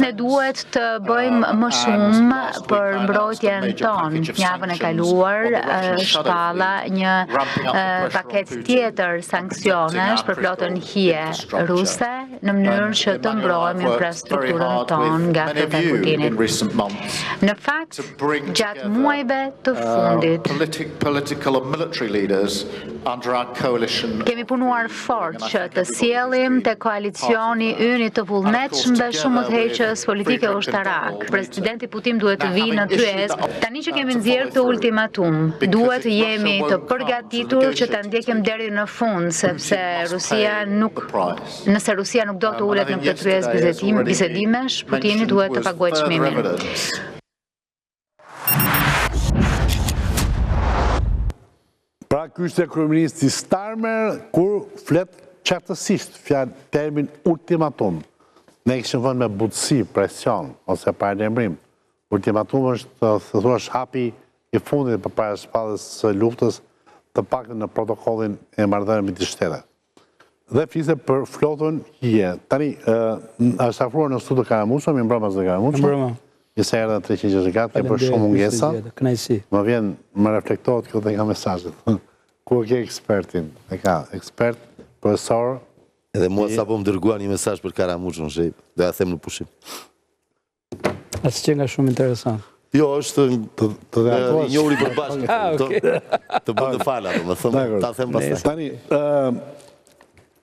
Ne duhet të bëjmë më shumë për mbrojtjen tonë. Javën e kaluar shpalla një paketë tjetër sanksionesh për flotën hije ruse në mënyrë që të mbrojmë infrastrukturën tonë nga flota e Putinit. Në fakt, gjatë muajve të fundit, kemi punuar fort që të sjellim te koalicioni ynë të vullnetshëm dhe shumë udhëheqës politike ushtarak. Presidenti Putin duhet të vijë në Tryezë. Tani që kemi nxjerrë këtë ultimatum, duhet të jemi të përgatitur që ta ndjekim deri në fund, sepse nëse Rusia nuk do të ulet në këtë Tryezë bisedimesh, Putini duhet të paguajë çmimin. Pra ky ishte kryeministri Starmer kur flet qartësisht fjalë termin ultimatum. Ne kishim vënë me butësi, presion ose paralajmërim. Ultimatum është të thuash hapi i fundit përpara shpallës së luftës, të paktën në protokollin e marrëdhënieve midis shteteve. Dhe flisë për flotën hije. Tani është afruar në studio Karamuço, mi mbrëma zë Karamuço. Njëse erdhe 364, ke për shumë mungesa. Më vjen, më reflektohet kjo dhe nga mesazhet. Ku ke ekspertin? E ka ekspert, profesor. Edhe mua sapo më dërgua një mesazh për Karamuçon, do ja them në pushim. Asgjë nga shumë interesant. Jo, është të njohuri për bashkë. Të bëjë të fala, domethënë, ta them pastaj. Tani,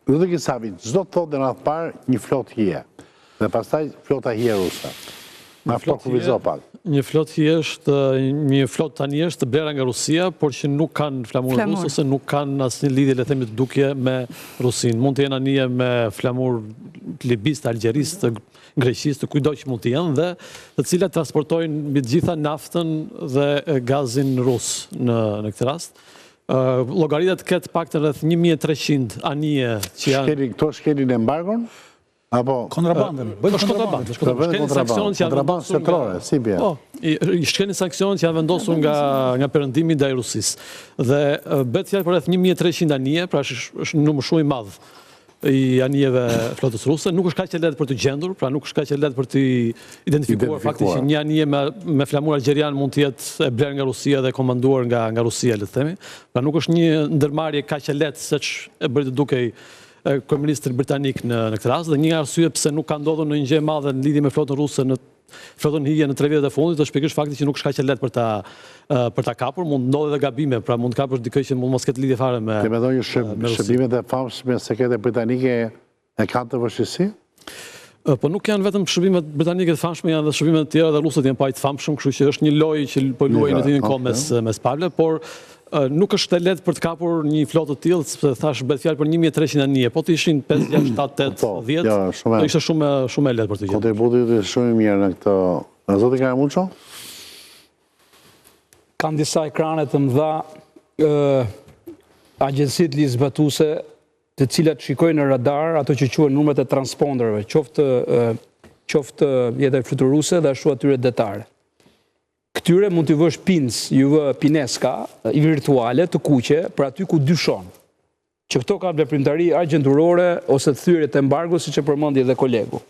do të Savi, çdo të thotë në radhë parë një flotë hije. Dhe pastaj flota hije ruse. Një flotë hije është një flotë tani është të blera nga Rusia, por që nuk kanë flamur rusë ose nuk kanë asnjë lidhje le të themi të dukje me Rusinë. Mund të jenë anije me flamur libistë, algjeristë, greqistë, kujdo që mund të jenë dhe të cilat transportojnë mbi të gjitha naftën dhe gazin rus në këtë rast. Llogaritet ketë paktën rreth 1300 anije që janë. Këto shkelin embargon? Apo kontrabandën. Shkelin sanksionet që janë vendosur setrore, si bie. Shkelin sanksionet që janë vendosur nga perëndimi ndaj Rusisë. Dhe bëhet fjalë për rreth 1300 anije, pra është numër shumë i madh i anijeve flotës ruse. Nuk është kaq e lehtë për të gjendur, pra nuk është kaq e lehtë për të identifikuar faktin që një anije me flamur algjerian mund të jetë e blerë nga Rusia dhe komanduar nga Rusia, le të themi. Pra nuk është një ndërmarrje kaq e lehtë siç e bëri të dukej kryeministri britanik në këtë rast, dhe një nga arsye pse nuk ka ndodhur në një gjë e madhe në lidhje me flotën ruse në flotën hije në 3 vjetet e fundit është pikërisht fakti që nuk është kaq e lehtë për ta kapur, mund ndodhe edhe gabime, pra mund të kapësh dikë që mund mos ketë lidhje fare me. Ke mendonjë shërbimet e famshme sekrete britanike e kanë të vështirësi? Po nuk janë vetëm shërbimet britanike të famshme, janë edhe shërbimet të tjera dhe rusët janë pa të famshëm, kështu që është një lojë që po luajnë në të kohë mes palëve, por nuk është e lehtë për të kapur një flotë të tillë, sepse thash bëhet fjalë për 1300 anije, po të ishin 5, 6, 7, 8, 10, do ishte shumë e lehtë për të gjetur. Kontributi është shumë i mirë në këtë. Zoti Karamuço? Kanë disa ekrane të mëdha agjencitë ligjzbatuese, të cilat shikojnë në radar ato që quhen numrat e transponderëve, qoftë jetër fluturuse dhe ashtu atyre detare. Këtyre mund të vësh pins, ju vë pineska i virtuale të kuqe për aty ku dyshon. Që këto ka veprimtari argjenturore ose të thyrje të embargo, siç e përmendi edhe kolegu.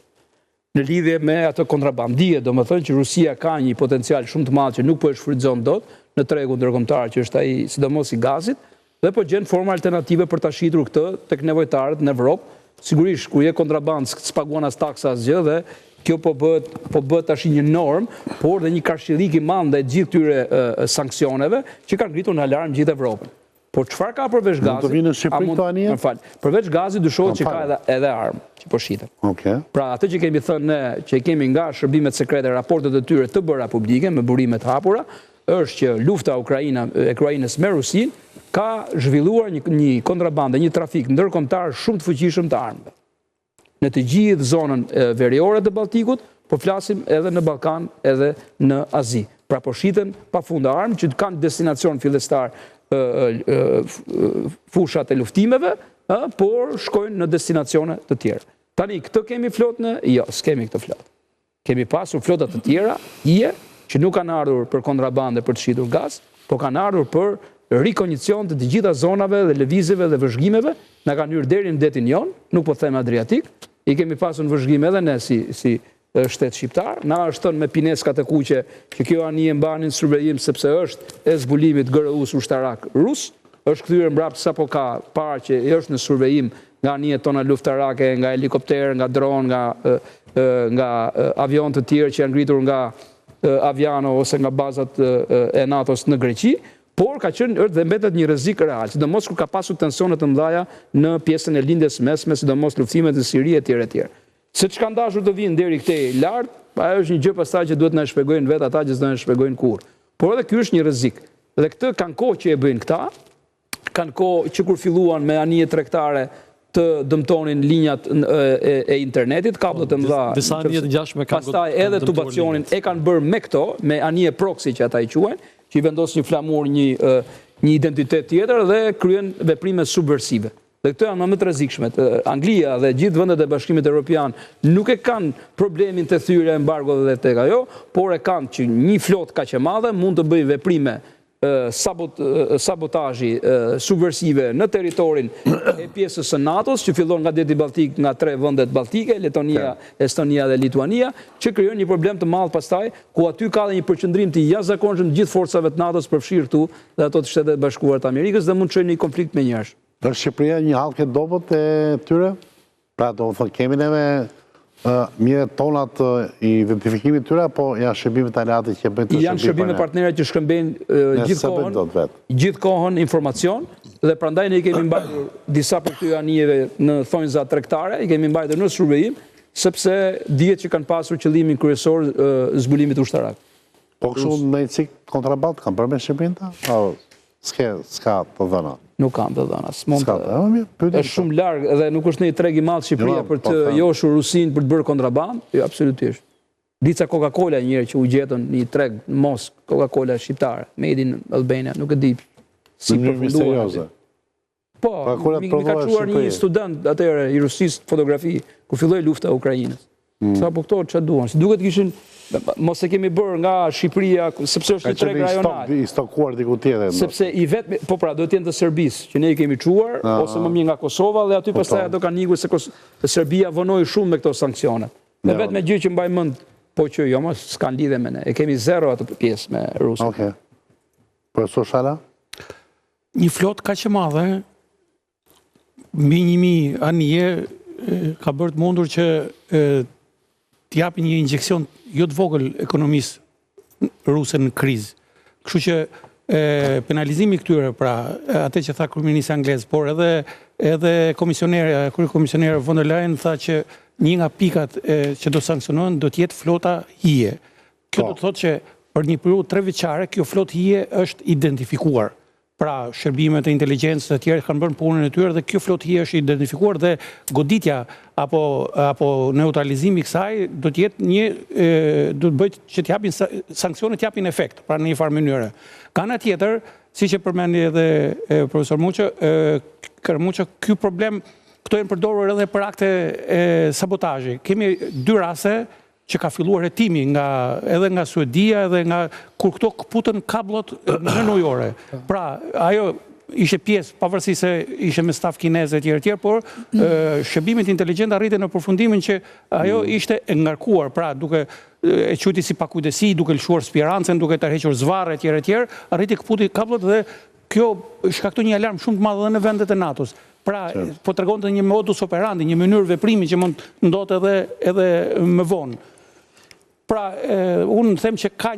Në lidhje me atë kontrabandie, domethënë që Rusia ka një potencial shumë të madh që nuk po e shfrytëzon dot në tregun ndërkombëtar, që është ai sidomos i gazit, dhe po gjen forma alternative për ta shitur këtë tek nevojtarët në Evropë. Sigurisht kur je kontraband s'paguan as taksa asgjë dhe kjo po bëhet tash një normë, por dhe një karshillik i madh ndaj gjithë këtyre sanksioneve që kanë ngritur në alarm gjithë Evropën. Por çfarë ka përveç gazit? Mund të vinë në Shqipëri këto anije? Përveç gazit dyshohet që ka edhe armë që po shiten. Pra atë që kemi thënë ne, që kemi nga shërbimet sekrete, raportet e tyre të bëra publike me burime të hapura, është që lufta e Ukrainës me Rusinë ka zhvilluar një kontrabandë, një trafik ndërkombëtar shumë të fuqishëm të armëve. Në të gjithë zonën veriore të Balltikut, po flasim edhe në Ballkan, edhe në Azi. Pra po shiten pafund armë që kanë destinacion fillestar fushat e luftimeve, por shkojnë në destinacione të tjera. Tani, këtë kemi flotën? Jo, s'kemi këtë flotë. Kemi pasur flotat të tjera, që nuk kanë ardhur për kontrabande për të shitur gaz, po kanë ardhur për rikondicion të gjitha zonave dhe lëvizjeve dhe vëzhgimeve, na kanë hyrë deri në detin jon, nuk po them Adriatik, i kemi pasur në vëzhgime edhe ne si shtetë shqiptar, na është thënë me pineskat e kuqe që kjo anije mbanin survejim sepse është e zbulimit GRU-s ushtarak rus, është kthyer mbrapsht sapo ka parë që është në survejim nga anijet tona luftarake, nga helikopter, nga dron, nga avion të tjerë që janë ngritur nga Aviano ose nga bazat e NATO-s në Greqi, por ka qenë është dhe mbetet një rrezik real, sidomos kur ka pasur tensione të mëdha në pjesën e lindjes mesme, sidomos luftimet në Siri etj. Se çka ndashur të vinë deri këtej lart, ajo është një gjë pastaj që duhet na shpjegojnë vetë ata që s'do na shpjegojnë kurrë. Por edhe ky është një rrezik. Dhe këtë kanë kohë që e bëjnë këta, kanë kohë që kur filluan me anije tregtare të dëmtonin linjat e internetit, kablet e mëdha. Disa anije të ngjashme kanë. Pastaj edhe tubacionin e kanë bërë me këto, me anije proxy që ata i quajnë, që i vendos një flamur një identitet tjetër dhe kryen veprime subversive. Dhe këto janë më të rrezikshme. Anglia dhe gjithë vendet e Bashkimit Evropian nuk e kanë problemin të thyrë embargo dhe tek ajo, por e kanë që një flotë kaq e madhe mund të bëjë veprime sabotazhi subversive në territorin e pjesës së NATO-s, që fillon nga deti Balltik, nga 3 vendet balltike, Letonia, Estonia dhe Lituania, që krijon një problem të madh pastaj, ku aty ka dhe një përqendrim të jashtëzakonshëm të gjithë forcave të NATO-s përfshirë këtu dhe ato të Shtetet Bashkuara të Amerikës dhe mund të çojë në një konflikt me njerëz. Në Shqipëria një hallkë dobët e tyre? Pra do të thonë kemi neve mire tonat i identifikimit tyre, apo janë shërbime të aleati që bëjnë të shërbime? Janë shërbime partnere që shkëmbejnë gjithë kohën informacion, dhe prandaj ne i kemi mbajtur disa për këtyre anijeve në thonjza tregtare, i kemi mbajtur në shërbim, sepse dihet që kanë pasur qëllimin kryesor zbulimit ushtarak. Po kështu në një cik kontraband kanë bërë me shërbime ta? S'ka të dhëna? Nuk kam të dhëna. Është shumë largë dhe nuk është një treg i madh Shqipëria për të joshur Rusin për të bërë kontraband, jo, absolutisht. Dica Coca-Cola njëherë që u gjetën një treg në Moskë, Coca-Cola shqiptare, made in Albania, nuk e di si përfunduar. Po, mi ka quar një student atëherë i Rusisë fotografi kur filloi lufta e Ukrainës. Sa po këto ç'a duan, si duket kishin mos e kemi bërë nga Shqipëria, sepse është një treg rajonal. I stokuar diku tjetër. Sepse i vetë, po pra, do të jenë të Serbisë, që ne i kemi quar, ose më mirë nga Kosova, dhe aty pastaj ato kanë ikur se Serbia vonoi shumë me këto sankcione. Dhe vetë me gjë që mbaj mend, po që jo, mos s'kan lidhje me ne. E kemi zero atë pjesë me Rusën. Okej. Profesor Shala? Një flotë kaq e madhe, mbi 1000 anije, ka bërë të mundur që t'japi një injekcion jo të vogël ekonomisë ruse në krizë. Kështu që penalizimi këtyre, pra atë që tha kryeministri anglez, por edhe kryekomisionere von der Leyen tha që një nga pikat që do sankcionohen do të jetë flota hije. Kjo do të thotë që për një periudhë 3 vjeçare kjo flotë hije është identifikuar. Pra, shërbimet e inteligjencës e tjerë kanë bërë punën e tyre dhe kjo flotë hije është identifikuar dhe goditja apo neutralizimi i kësaj do të jetë do të bëjë që t'japin sanksionet t'japin efekt, pra në një farë mënyrë. Ka ana tjetër, siç e përmendi edhe profesor Muço, ky problem këto janë përdorur edhe për akte sabotazhi. Kemi 2 raste që ka filluar hetimi edhe nga Suedia edhe nga kur këto kaputën kablot në ujore. Pra, ajo ishte pjesë, pavarësisht se ishte me staf kinez e tjerë, por shërbimet inteligjent arritën në përfundimin që ajo ishte e ngarkuar, pra duke e quajti si pakujdesi, duke lëshuar spirancën, duke tërhequr zvarre e tjerë, arriti kaputi kablot dhe kjo shkaktoi një alarm shumë të madh edhe në vendet e NATO-s. Pra, po tregonte një modus operandi, një mënyrë veprimi që mund ndodhte edhe më vonë. Pra, unë them që ka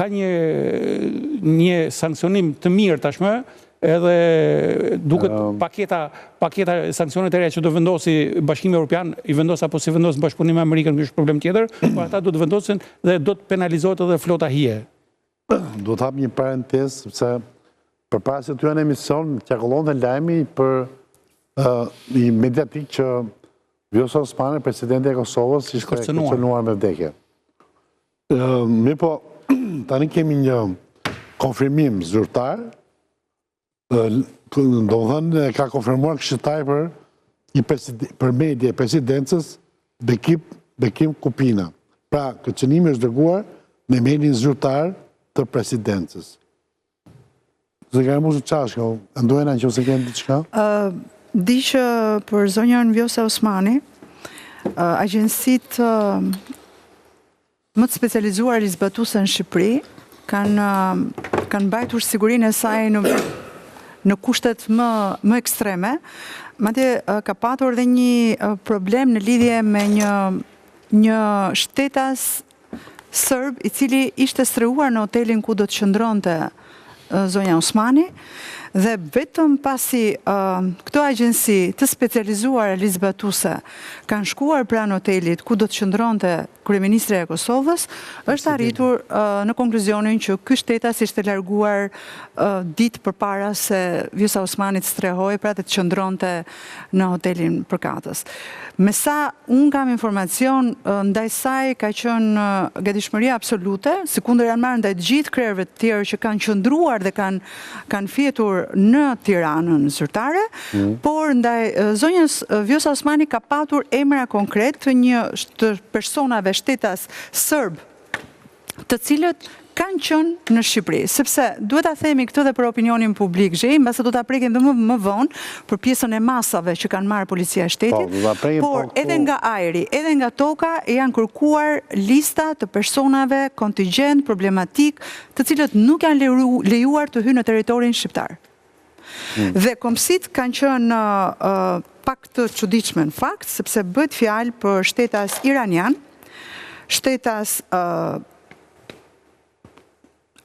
një sankcionim të mirë tashmë, edhe duket paketa sankcionet e reja që do vendosi Bashkimi Evropian, i vendos apo si vendos në bashkëpunim me Amerikën, është problem tjetër, por ata do të vendosin dhe do të penalizohet edhe flota hije. Do të hap një parantezë, sepse përpara se ty në emision, qarkullonte lajmi për i mediatik që Vjosa Osmani, presidenti e Kosovës, ishte kërcënuar me vdekje. Mi po, tani kemi një konfirmim zyrtar, do thënë ka konfirmuar këshilltari për media e presidencës Bekim Kupina. Pra, kërcënimi është dërguar në median zyrtar të presidencës. Zë ka e mu së qashko, ndojena që ose kemë diçka? Di që për zonjën Vjosa Osmani, agjensit më të specializuar rizbatuese në Shqipëri kanë mbajtur sigurinë e saj në kushtet më ekstreme. Madje ka patur edhe një problem në lidhje me një shtetas sërb i cili ishte streuar në hotelin ku do të qëndronte zonja Osmani, dhe vetëm pasi këto agjensi të specializuar rizbatuese kanë shkuar pranë hotelit ku do të qëndronte kryeministri e Kosovës, është arritur në konkluzionin që ky shtetas ishte larguar ditë përpara se Vjosa Osmani të strehojë, pra të qëndronte në hotelin përkatës. Me sa unë kam informacion, ndaj saj ka qenë gatishmëria absolute, sikundër janë marrë ndaj gjithë krerëve të tjerë që kanë qëndruar dhe kanë fjetur në Tiranën zyrtare, por ndaj zonjës Vjosa Osmani ka patur emra konkret të personave shtetas sërb, të cilët kanë qenë në Shqipëri, sepse duhet ta themi këtë dhe për opinionin publik, mbase do ta prekim dhe më vonë për pjesën e masave që kanë marrë policia e shtetit, por edhe nga ajri, edhe nga toka janë kërkuar lista të personave kontingjent, problematik, të cilët nuk janë lejuar të hyjnë në territorin shqiptar. Dhe komsit kanë qenë pak të çuditshme në fakt, sepse bëhet fjalë për shtetas iranian, shtetas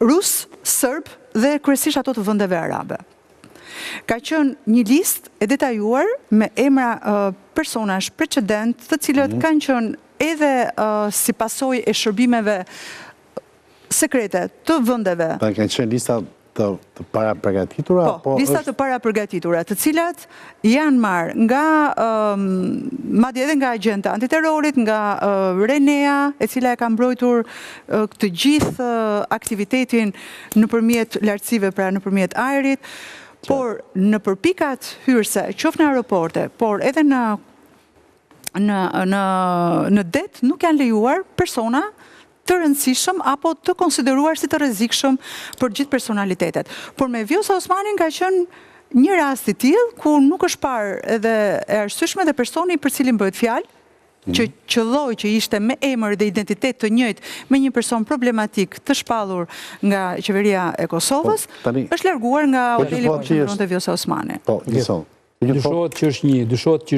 rus, sërb dhe kryesisht ato të vendeve arabe. Ka qenë një listë e detajuar me emra personash precedent, të cilët kanë qenë edhe si pasojë e shërbimeve sekrete të vendeve. Kanë qenë lista të para përgatitura? Po, lista të para përgatitura, të cilat janë marrë nga, madje edhe nga agjenta antiterrorit, nga Renea, e cila e ka mbrojtur të gjithë aktivitetin nëpërmjet lartësive, pra nëpërmjet ajrit, por në përpikat hyrëse, qoftë në aeroporte, por edhe në det nuk janë lejuar persona të rëndësishëm apo të konsideruar si të rrezikshëm për gjithë personalitetet. Por me Vjosa Osmanin ka qenë një rast i tillë ku nuk është parë edhe e arsyeshme dhe personi për cilin bëhet fjalë, që qëlloi që ishte me emër dhe identitet të njëjtë me një person problematik të shpallur nga qeveria e Kosovës, është larguar nga hoteli ku qëndronte Vjosa Osmani. Po, Dyshohet që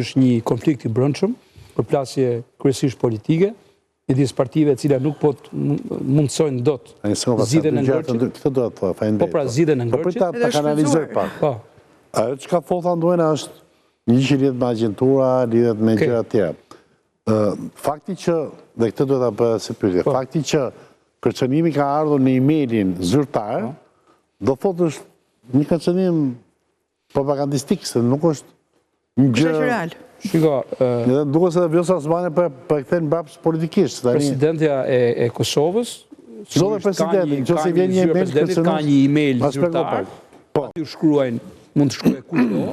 është një konflikt i brendshëm, përplasje kryesisht politike, midis partive cila nuk po mundsojnë dot zgjidhjen e ngërçit. Këtë do të thonë, Po pra zgjidhjen e ngërçit. Po ta kanalizoj pak. Po. Ajo çka thotha ndoena është një që lidhet me agjentura, lidhet me gjëra të tjera. Fakti që, dhe këtë do ta bëj si pyetje, fakti që kërcënimi ka ardhur në emailin zyrtar, do thotë është një kërcënim propagandistik, se nuk është një gjë Shiko, duke se dhe Vjosa Osmani për këthen mbrapsht politikisht. Presidentja e Kosovës, ka një email zyrtar, aty shkruajnë, mund të shkruaj kudo,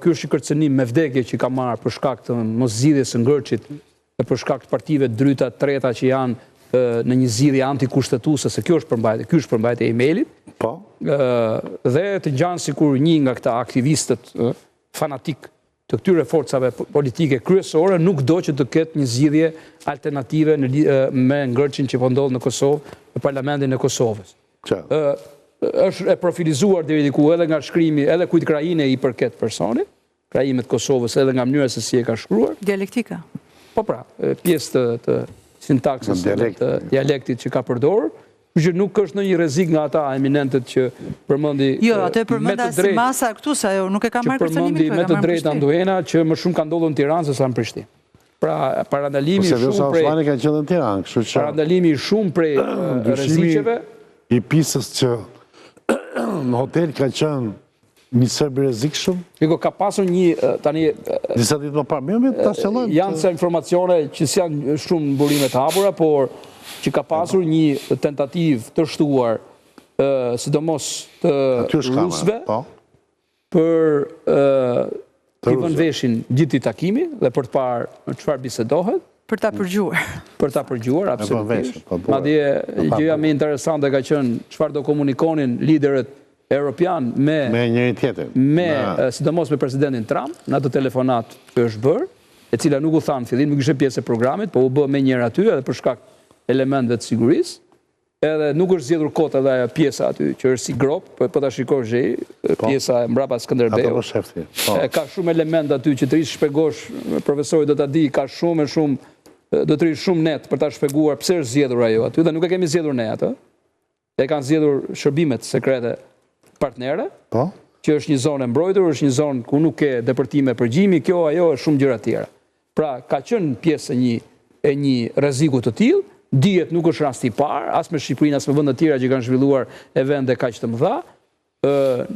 ky është i kërcënim me vdekje që ka marrë për shkak të moszgjidhjes së ngërçit dhe për shkak të partive të dryta, treta që janë në një zgjidhje antikushtetuese, se ky është përmbajtja e emailit. Po. Dhe të ngjanë sikur një nga këta aktivistët fanatik të këtyre forcave politike kryesore nuk do që të ketë një zgjidhje alternative me ngërçin që po ndodh në Kosovë, në parlamentin e Kosovës. Është e profilizuar deri diku edhe nga shkrimi, edhe kujt krajine i përket personit, krajimet Kosovës, edhe nga mënyra se si e ka shkruar. Dialektika. Po pra, pjesë të sintaksës të dialektit që ka përdorur, që nuk është në një rrezik nga ata eminentët që përmendi Jo, atë e përmenda si masa këtu, sa jo nuk e ka marrë kërcënimin, që përmendi me të drejtë nduena që më shumë ka ndodhur në Tiranë se sa në Prishtinë. Pra, parandalimi shumë prej rrezikeve i pisës që në hotel ka qenë një sërb i rrezikshëm. Shiko, ka pasur një tani disa ditë më parë, ta shëllojmë. Janë se informacione që janë shumë burime të hapura, por që ka pasur një tentativ të shtuar, sidomos të rusëve, për t'i vënë veshin gjithë i takimi dhe për të parë në çfarë bisedohet. Për ta përgjuar. Për ta përgjuar, absolutisht. Madje gjëja më interesante ka qenë çfarë do komunikonin liderët europian me njëri tjetër. Sidomos me presidentin Trump, në atë telefonat që është bërë, e cila nuk u thanë fillim, nuk ishte pjesë e programit, po u bë me njëra aty edhe për shkak elementëve të sigurisë, edhe nuk është zgjedhur kot edhe ajo pjesa aty që është si grop, po ta shikosh zhej, pjesa e mbrapa Skënderbeu. Ka shumë element aty që të rish shpjegosh, profesori do ta di, ka shumë do të rish shumë net për ta shpjeguar pse është zgjedhur ajo aty dhe nuk e kemi zgjedhur ne atë. E kanë zgjedhur shërbimet sekrete partnere. Po. Që është një zonë e mbrojtur, është një zonë ku nuk ke depërtime përgjimi, kjo ajo është shumë gjëra tjera. Pra ka qenë pjesë e një rreziku të tillë. Dihet nuk është rasti i parë, as me Shqipërinë, as me vende të tjera që kanë zhvilluar evente kaq të mëdha.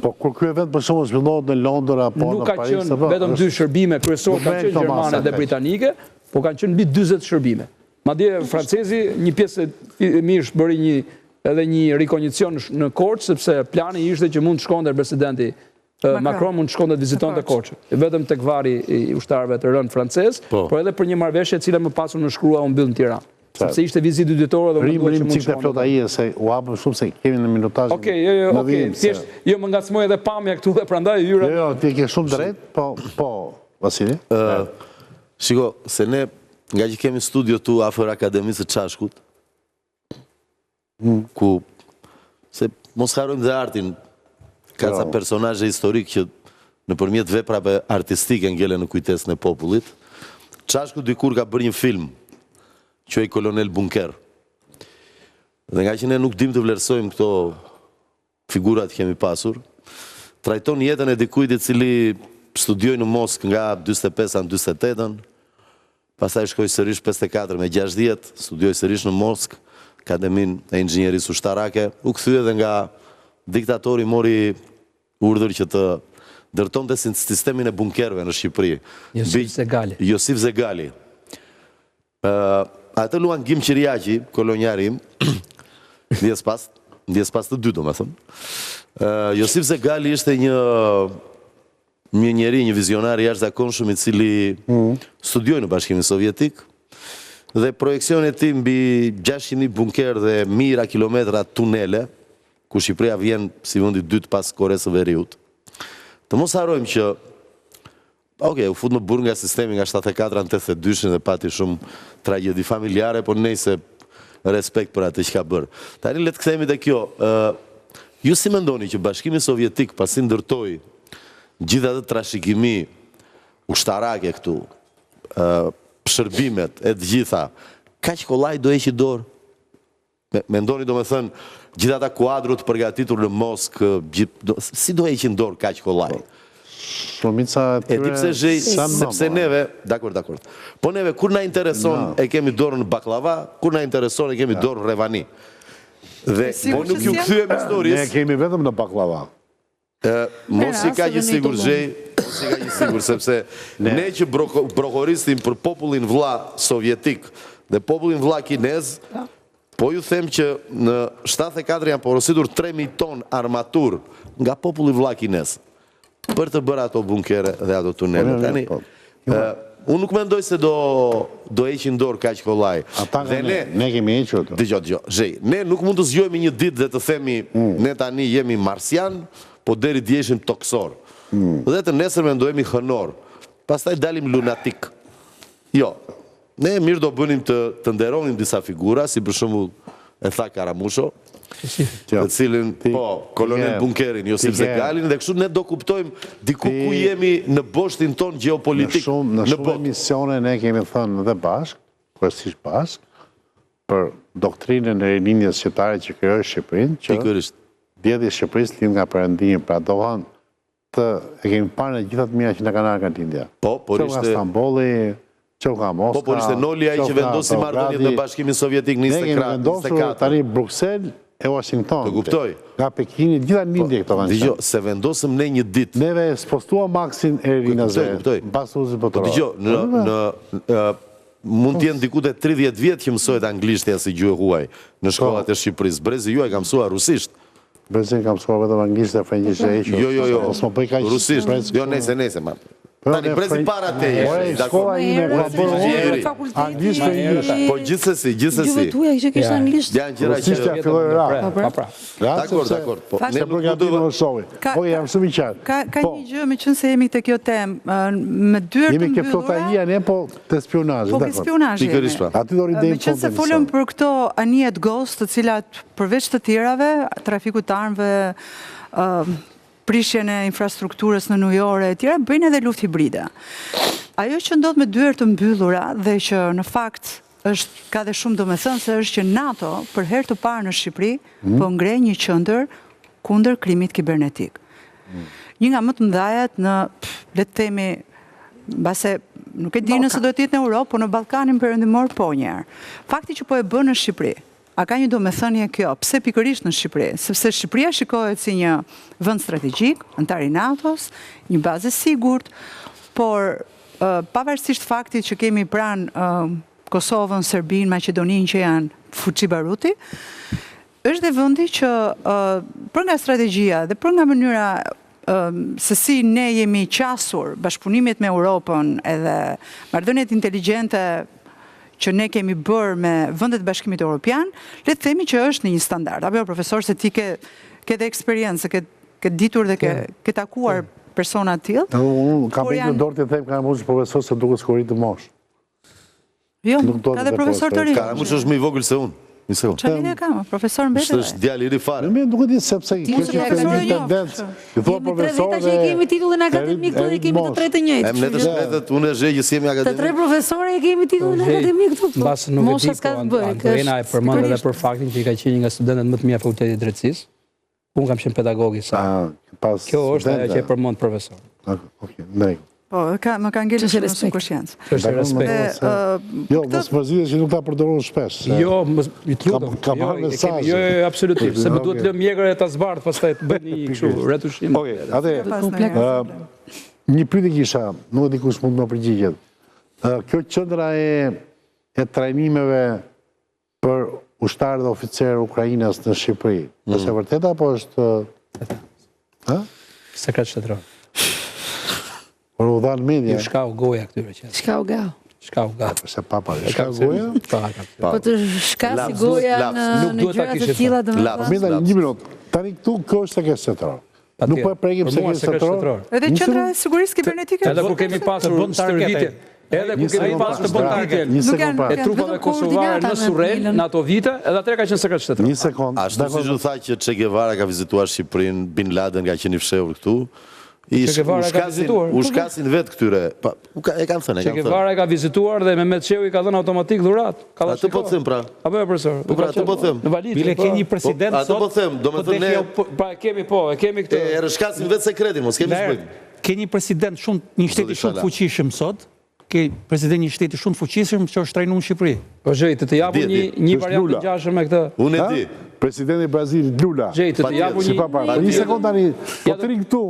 Po kur ky event për shembull zhvillohet në Londër apo në Paris, nuk ka qenë vetëm 2 shërbime kryesore, kanë qenë gjermane dhe britanike, po kanë qenë mbi 40 shërbime. Madje francezi një pjesë e mirë bëri edhe një rikognicjon në Korçë, sepse plani ishte që mund të shkonte presidenti Macron mund të shkonte të vizitonte Korçën. Vetëm tek vari i ushtarëve të rënë francez, por edhe për një marrëveshje e cila më pas u nënshkrua u mbyll në Tiranë. Sepse ishte vizitë dytore dhe munduar që mund të shkonte. Flota ije se u hapën shumë se kemi në minutazh. Okej, thjesht jo më ngacmoj edhe pamja këtu dhe prandaj hyra. Jo, ti ke shumë drejt, po, Vasili. Shiko, se ne nga që kemi studio tu afër Akademisë së Çashkut, ku se mos harrojmë dhe artin, ka ca personazhe historik që nëpërmjet veprave artistike ngelen në kujtesën e popullit. Çashku dikur ka bërë një film quaj Kolonel Bunker. Dhe nga që ne nuk dim të vlerësojmë këto figurat kemi pasur, trajton jetën e dikujt i cili studioi në Moskë nga 45 në 48, pastaj shkoi sërish 54 me 60, studioi sërish në Moskë, Akademinë e Inxhinierisë Ushtarake, u kthye dhe nga diktatori mori urdhër që të ndërtonte sistemin e bunkerëve në Shqipëri. Josif Zegali. Atë luan Gim Qiriaqi, kolonjari im, ndjes pas të dy, domethënë. Josif Zegali ishte një njeri, një vizionar i jashtëzakonshëm i cili studioi në Bashkimin Sovjetik dhe projekcioni i tij mbi 600 bunker dhe mijëra kilometra tunele, ku Shqipëria vjen si vendi i dytë pas Koreas së Veriut. Të mos harrojmë që u fut në burg nga sistemi nga 74 në 82 dhe pati shumë tragjedi familjare, por nejse respekt për atë që ka bërë. Tani le të kthehemi te kjo. Ju si mendoni që Bashkimi Sovjetik pasi ndërtoi gjithë atë trashëgimi ushtarake këtu, shërbimet e të gjitha, kaq kollaj do heqë dorë? Mendoni domethënë gjithë ata kuadrut përgatitur në Moskë, si do heqin dorë kaq kollaj? E di pse zhej, sepse neve, dakor, po neve kur na intereson e kemi dorën baklava, kur na intereson e kemi dorën revani. Dhe po nuk ju kthyem historisë. Ne kemi vetëm në baklava. Mos i ka që sigur zhej, sepse ne që brokoristim për popullin vlla sovjetik dhe popullin vlla kinez, po ju them që në 74 janë porositur 3.000 ton armatur nga populli vlla kinez për të bërë ato bunkere dhe ato tunele. Unë nuk mendoj se do heqin dorë kaq kollaj. Dhe ne kemi hequr. Dëgjoj, zhej, ne nuk mund të zgjohemi një ditë dhe të themi ne tani jemi marsian, po deri djeshim toksor. Dhe të nesër mendojemi hënor. Pastaj dalim lunatik. Jo. Ne mirë do bënim të nderonim disa figura, si për shembull e tha Karamusho, të cilin, kolonel Bunkerin, Josif Zegalin, dhe kështu ne do kuptojmë diku ku jemi në boshtin ton geopolitik. Në shumë emisione ne kemi thënë dhe bashk, kryesisht bashk, për doktrinën e rinjës shqiptare që krijoi Shqipërinë, që djedi Shqipërisë lind nga Perëndimi, pra dohan e kemi parë në gjitha të mira që na kanë ardhur nga lindja. Por ishte Stambolli, që ka Moska. Por ishte Noli ai që vendosi marrëdhëniet në Bashkimin Sovjetik 24. Ne kemi vendosur tani Bruksel e Washington. Të kuptoj. Nga Pekini, gjitha lindje këto kanë. Dgjoj, se vendosëm ne një ditë. Neve spostuam Maksin e Rinazve. Pas uzit botëror. Dgjoj, mund të jenë diku te 30 vjet që mësohet anglishtja si gjuhë huaj në shkollat e Shqipërisë. Brezi juaj ka mësuar rusisht. Brezi ka mësuar vetëm anglisht dhe frëngjisht e hequr. Jo. Rusisht. Jo, nejse, ma. Tani, presi para teje. Shkolla ime ka bërë anglisht e inglisht. Po gjithsesi. Gjuhë tuaja që kishte anglisht. Janë gjëra Russishtja filloi ra. Dakor. Se përgatimi në shovi. Po jam shumë i qartë. Ka një gjë me qënë se jemi të kjo temë, me dyrë të Jemi ke mbyllura... flotaria, ne po të spionazh. Po ke spionazh jemi. Pikërisht pa. Aty do ridejmë Me qënë se folëm për këto anijet ghost, të cilat përveç të tjerave, trafiku të armëve, prishjen e infrastrukturës në ujore e tjera, bëjnë edhe luftë hibride. Ajo që ndodh me dyert të mbyllura dhe që në fakt ka dhe shumë domethënë se është që NATO për herë të parë në Shqipëri po ngrej një qendër kundër krimit kibernetik. Një nga më të mëdhajet në, le të themi, mbase nuk e di nëse do të jetë në Europë, po në Ballkanin Perëndimor po njerë. Fakti që po e bën në Shqipëri, a ka një domethënie kjo? Pse pikërisht në Shqipëri? Sepse Shqipëria shikohet si një vend strategjik, antar i NATO-s, një bazë e sigurt, por pavarësisht faktit që kemi pranë Kosovën, Serbinë, Maqedoninë që janë fuqi baruti, është dhe vendi që për nga strategjia dhe për nga mënyra se si ne jemi qasur bashkëpunimit me Europën edhe marrëdhëniet inteligjente që ne kemi bërë me vendet e Bashkimit Evropian, le të themi që është në një standard. Apo profesor, se ti ke dhe eksperiencë, ke ditur dhe ke takuar persona të tillë. Unë kam për një dorë të them ka mos profesor se duke skorit të mosh. Jo, ka dhe profesor të rinj. Karamush është më i vogël se unë. Një sekond. Çfarë lidhje ka? Profesor mbetet. Është djalë i ri fare. Më nuk e di sepse kjo është një tendencë. Ju thua profesor që i kemi titullin akademik, këtu i kemi të tre të njëjtë. Ne të shkretët, unë e zhe që si jemi akademik. Të tre profesorë i kemi titullin akademik këtu. Mbas nuk e di, po Andrena e përmend edhe për faktin që i ka qenë një nga studentët më të mirë fakultetit drejtësisë. Unë kam qenë pedagog i saj. Kjo është ajo që e përmend profesor. Okej, ndrej. Po, më ka ngelur shumë në kushiencë. Është respekt. Jo, mos mërzitje që nuk ta përdorun shpesh. Jo, i të lutem. Ka marrë mesazh. Jo, absolutisht, se më duhet lëm mjegër e ta zbardh pastaj të bëj një kështu retushim. Okej, atë një pyetje kisha, nuk e di kush mund të më përgjigjet. Kjo qendra e trajnimeve për ushtarë dhe oficerë ukrainës në Shqipëri, është e vërtetë apo është sekret shtetëror? Por u dhanë media. Shkau goja këtyre që. Shkau gau. Shkau gau. Se papa, shkau goja? Po të shkasi goja në gjëra të tilla domethënë. Mirë, një minutë. Tani këtu kjo është sekret shtetëror. Nuk po e prekim sekret shtetëror. Edhe qendra e sigurisë kibernetike. Edhe kur kemi pasur stërvitje. Edhe kur kemi pasur të bën e trupave kosovare në Surrel në ato vite, edhe atëherë ka qenë sekret shtetëror. Një sekond. Ashtu siç u tha që Che Guevara ka vizituar Shqipërinë, Bin Laden ka qenë i fshehur këtu. U shkasin vetë këtyre. E kanë thënë. Che Guevara ka vizituar dhe Mehmet Çeu i ka dhënë automatik dhurat. Atë po them pra. Apo profesor? Atë po them. Në valizë. Bile ke një president sot. Atë po them, domethënë ne pra e kemi këtë. E rishkasin vetë sekretin, mos kemi zbrit. Ke një president një shteti shumë të fuqishëm sot. Ke president një shteti shumë të fuqishëm që është trajnuar në Shqipëri. Po Gjej, të japu një variant të ngjashëm me këtë. Unë e di. Presidenti i Brazilit Lula. Gjej, të japu një sekond tani. Po të rin këtu.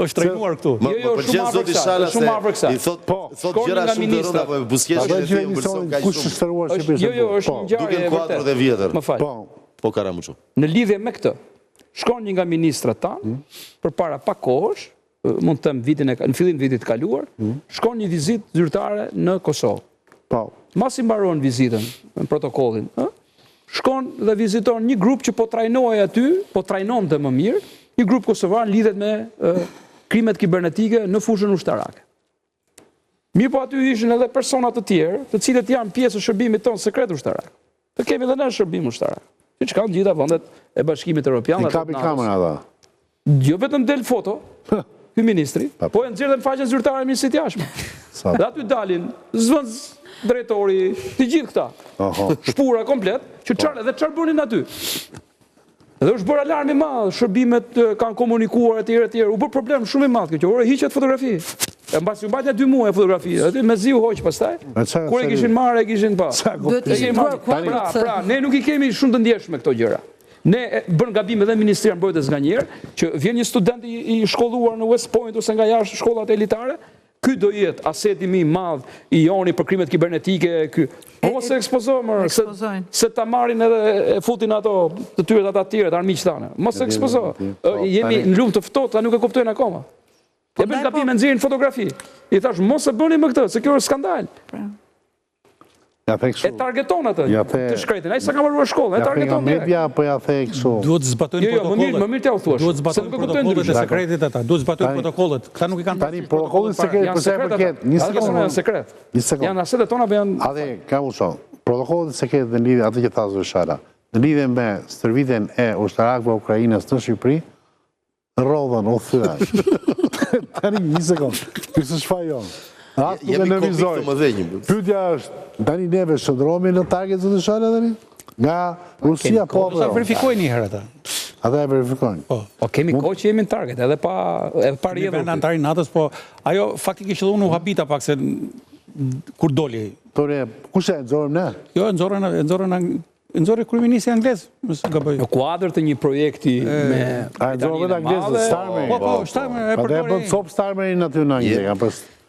Është trajnuar këtu. Jo, shumë afër kësaj. I thot gjëra shumë të rënda, po buskesh e di person kush është shëruar Shqipërisë. Jo, është një ngjarje duke kuadrat e vjetër. Më fal. Po Karamuçu. Në lidhje me këtë, shkon një nga ministrat tanë përpara pak kohësh, mund të them në fillim të vitit të kaluar, shkon një vizitë zyrtare në Kosovë. Po. Masi mbaron vizitën, në protokollin, shkon dhe viziton një grup që po trajnohej aty, po trajnonte më mirë, një grup kosovar lidhet me krimet kibernetike në fushën ushtarake. Mirë po aty ishin edhe persona të tjerë, të cilët janë pjesë e shërbimit tonë sekret ushtarak. Të kemi edhe në shërbim ushtarak. Siç kanë gjitha vendet e Bashkimit Evropian. I kapi kamera ata. Jo vetëm del foto, ky ministri, po e nxjerrën faqen zyrtare e Ministrisë së Jashtme. Dhe aty dalin zvënz drejtori, të gjithë këta. Shpura komplet, që çfarë bënin aty? Edhe është bërë alarm i madh, shërbimet kanë komunikuar etj. U bë problem shumë i madh kjo, hiqet fotografi. E mbasi u mbajnë 2 muaj fotografi, aty mezi u hoq pastaj. Kur e kishin marrë, e kishin pa. Pra, ne nuk i kemi shumë të ndjeshme këto gjëra. Ne bën gabim edhe Ministria e Mbrojtjes nganjëherë, që vjen një student i shkolluar në West Point ose nga jashtë shkollat elitare, ky do jetë aseti më i madh i joni për krimet kibernetike, ky. Mos e ekspozojmë, se ta marrin edhe e futin ato të tyre ata të tjerë, armiqtë tanë. Mos e ekspozojmë. Jemi në luftë të ftohtë, nuk e kuptojnë akoma. E bën gabim me nxjerrin fotografi. I thash mos e bëni më këtë, se kjo është skandal. E targeton atë, të shkretin. Ai sa ka marrë shkollën, e targeton. Media apo ja the kështu. Duhet zbatojnë protokollet. Më mirë t'ja u thuash. Duhet zbatojnë protokollet e sekretit ata. Duhet zbatojnë protokollet. Këta nuk i kanë. Tani protokollet sekret për sa i përket. Një sekondë. Janë sekret. Janë asetet tona apo janë. Atë kam u thon. Protokollet sekret në lidhje atë që tha Zëshara. Në lidhje me stërvitjen e ushtarakëve Ukrainës në Shqipëri, rrodhën u thyen. Tani një sekondë. Ky s'është fajon. Jemi konfliktë më dhenjë. Pyetja është, tani neve shndrohemi në target të Zëshara tani? Nga Rusia po. Sa verifikojnë një herë ata. Ata e verifikojnë. Po kemi kohë që jemi në target, edhe pa rjedhur. Në antarin natës, po ajo faktikisht edhe unë u habita pak se kur doli. Tore, kush e nxorëm ne? Jo, nxorë kryeministri anglez, mos gaboj. Në kuadër të një projekti me nxorën anglezë Starmer. Po, Starmer e përdori. Atë bën top Starmerin aty në Angli,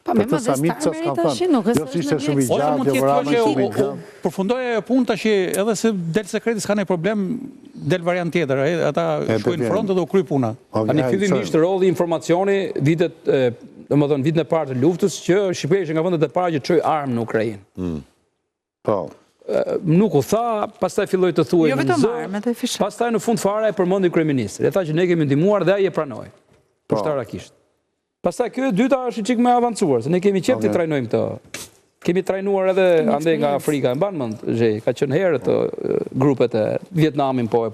Pa me më dhe Starmeri tash nuk është ishte shumë i gjatë, përfundoja e punë tash edhe se del sekreti s'ka ne problem, del variant tjetër, ata shkojnë front edhe u kry puna. Tani fillimisht rolli informacioni vitet, domethënë vitin e parë të luftës që Shqipëria ishte nga vendet e para që çoi armë në Ukrainë. Po. Nuk u tha, pastaj filloi të thuaj. Jo vetëm armët e fishat. Pastaj në fund fare e përmendi kryeministri. E tha që ne kemi ndihmuar dhe ai e pranoi. Ushtarakisht. Pastaj kjo e dyta është çik më avancuar, se ne kemi qejf të trajnojmë këtë. Kemi trajnuar edhe ande nga Afrika, e mban mend, ka qenë herët grupet e Vietnamin po.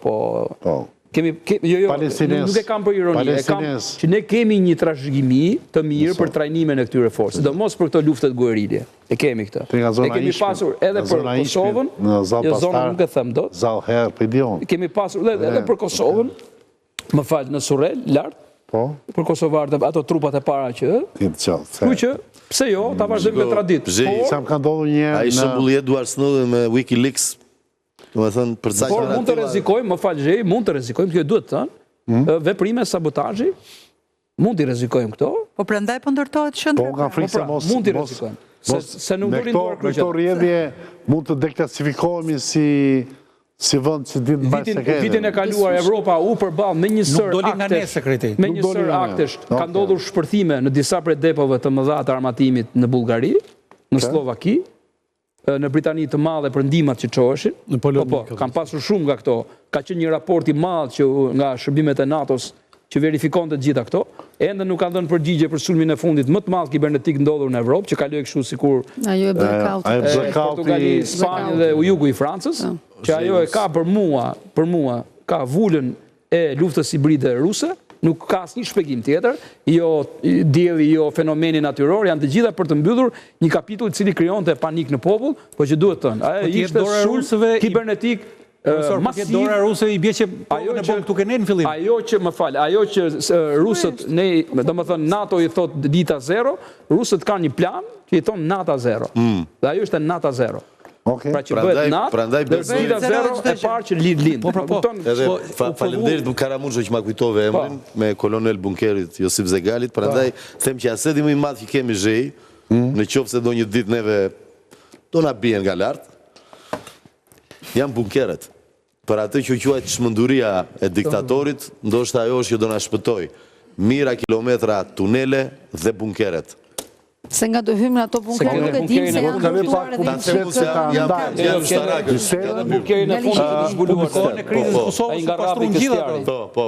Kemi nuk e kam për ironi, e kam që ne kemi një trashëgimi të mirë për trajnimin e këtyre forcave, sidomos për këto luftet guerilje. E kemi këtë. Ne kemi pasur edhe për Kosovën, jo zonën nuk e them dot. Kemi pasur edhe për Kosovën, më fal, në Surrel, lart. Për Kosovarët, ato trupat e para që... Ku që, pse jo, ta vazhdojmë me traditë. A i shëmbulli Edward Snowden me Wikileaks, do me thënë, për sa që... Por mund të rezikojmë, më falë gjej, mund të rezikojmë, kjo duhet të thënë, veprime sabotazhi, mund të rezikojmë këto. Po prandaj po ndërtohet qendra. Po nga frikë se mos... Mund të rezikojmë. Se nuk do rinduar kryqet. Me këto rrjedhje mund të deklasifikohemi si vënd që ditë në bajtë sekretë. Vitin e kaluar Evropa u përball me një sër aktesh. Ka ndodhur shpërthime në disa prej depove të mëdha të armatimit në Bullgari, në Slovaki, në Britani të madhe për ndihmat që çoheshin. Po, kanë pasur shumë nga këto. Ka qenë një raport i madh që nga shërbimet e NATO-s që verifikon të gjitha këto, ende nuk kanë dhënë përgjigje për sulmin e fundit më të madh kibernetik ndodhur në Evropë, që kaloi kështu sikur ajo e blackout. Portugali, Spanjë dhe jugu i Francës, që ajo e ka për mua, ka vulën e luftës hibride ruse, nuk ka asnjë shpjegim tjetër, jo dielli, jo fenomeni natyror, janë të gjitha për të mbyllur një kapitull i cili krijonte panik në popull, por që duhet thënë, ajo ishte sulm kibernetik masiv. Dora ruse i bie që në bomb tuk në fillim. Ajo që më fal, ajo që rusët domethënë NATO i thot dita zero, rusët kanë një plan që i thon nata zero. Dhe ajo është nata zero. Pra që bëhet natë, dhe dita zero e parë që lind. Faleminderit Karamunxho që ma kujtove emrin me kolonel bunkerit Josip Zegalit, prandaj them që asedi më i madh që kemi zhej, në qoftë se do një ditë neve do na bien nga lart, janë bunkeret. Për atë që quajt çmenduria e diktatorit, ndoshta ajo është që do na shpëtoj. Mira kilometra tunele dhe bunkeret. Se nga do hymë në ato bunkere nuk e dim se janë burtuar edhe bunkerin e fundit të zbuluar. Në krizës Kosovës pastruan gjithë ato. Po.